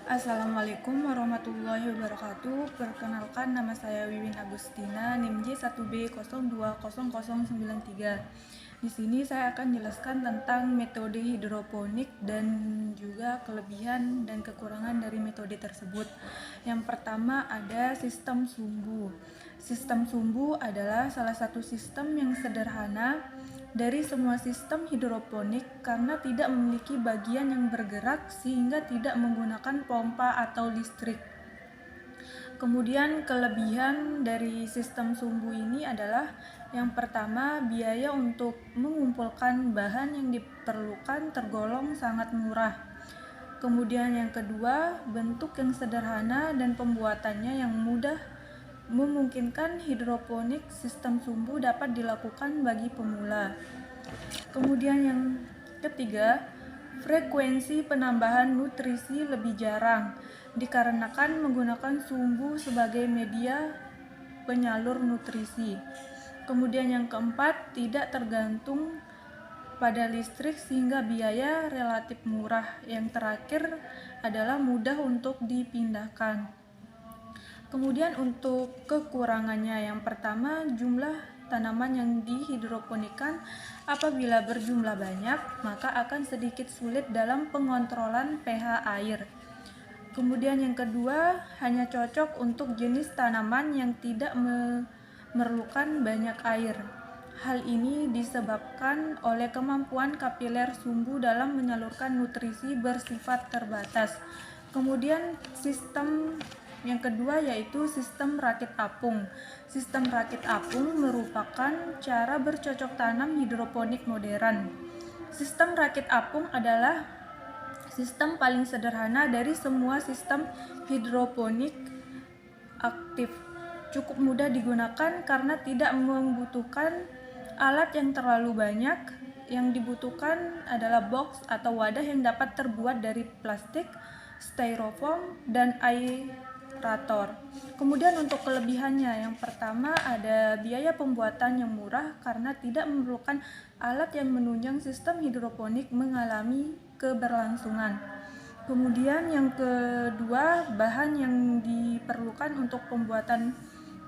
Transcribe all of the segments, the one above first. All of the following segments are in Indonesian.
Assalamualaikum warahmatullahi wabarakatuh. Perkenalkan, nama saya Wiwin Agustina, NIM J1B020093. Di sini saya akan jelaskan tentang metode hidroponik dan juga kelebihan dan kekurangan dari metode tersebut. Yang pertama ada sistem sumbu. Sistem sumbu adalah salah satu sistem yang sederhana dari semua sistem hidroponik karena tidak memiliki bagian yang bergerak sehingga tidak menggunakan pompa atau listrik. Kemudian kelebihan dari sistem sumbu ini adalah yang pertama, biaya untuk mengumpulkan bahan yang diperlukan tergolong sangat murah. Kemudian yang kedua, bentuk yang sederhana dan pembuatannya yang mudah memungkinkan hidroponik sistem sumbu dapat dilakukan bagi pemula. Kemudian yang ketiga, frekuensi penambahan nutrisi lebih jarang dikarenakan menggunakan sumbu sebagai media penyalur nutrisi. Kemudian yang keempat, tidak tergantung pada listrik sehingga biaya relatif murah. Yang terakhir adalah mudah untuk dipindahkan. Kemudian untuk kekurangannya, yang pertama jumlah tanaman yang dihidroponikan apabila berjumlah banyak maka akan sedikit sulit dalam pengontrolan pH air. Kemudian yang kedua, hanya cocok untuk jenis tanaman yang tidak memerlukan banyak air. Hal ini disebabkan oleh kemampuan kapiler sumbu dalam menyalurkan nutrisi bersifat terbatas. Kemudian sistem yang kedua yaitu sistem rakit apung. Sistem rakit apung merupakan cara bercocok tanam hidroponik modern. Sistem rakit apung adalah sistem paling sederhana dari semua sistem hidroponik aktif. Cukup mudah digunakan karena tidak membutuhkan alat yang terlalu banyak. Yang dibutuhkan adalah box atau wadah yang dapat terbuat dari plastik, styrofoam, dan aerator. Kemudian untuk kelebihannya, yang pertama ada biaya pembuatan yang murah karena tidak memerlukan alat yang menunjang sistem hidroponik mengalami keberlangsungan. Kemudian yang kedua, bahan yang diperlukan untuk pembuatan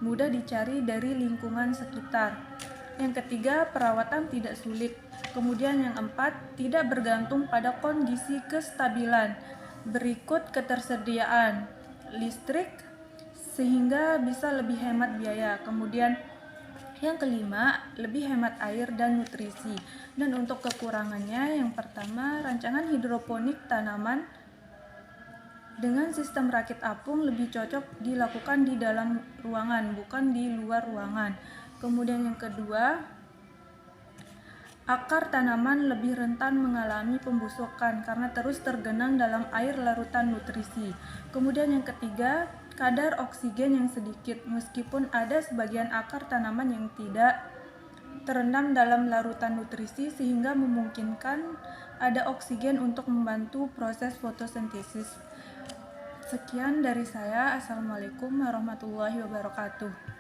mudah dicari dari lingkungan sekitar. Yang ketiga, perawatan tidak sulit. Kemudian yang keempat, tidak bergantung pada kondisi kestabilan. Berikut ketersediaan listrik sehingga bisa lebih hemat biaya. Kemudian yang kelima, lebih hemat air dan nutrisi. Dan untuk kekurangannya, yang pertama, rancangan hidroponik tanaman dengan sistem rakit apung lebih cocok dilakukan di dalam ruangan, bukan di luar ruangan. Kemudian yang kedua, akar tanaman lebih rentan mengalami pembusukan karena terus tergenang dalam air larutan nutrisi. Kemudian yang ketiga, kadar oksigen yang sedikit, meskipun ada sebagian akar tanaman yang tidak terendam dalam larutan nutrisi sehingga memungkinkan ada oksigen untuk membantu proses fotosintesis. Sekian dari saya. Assalamualaikum warahmatullahi wabarakatuh.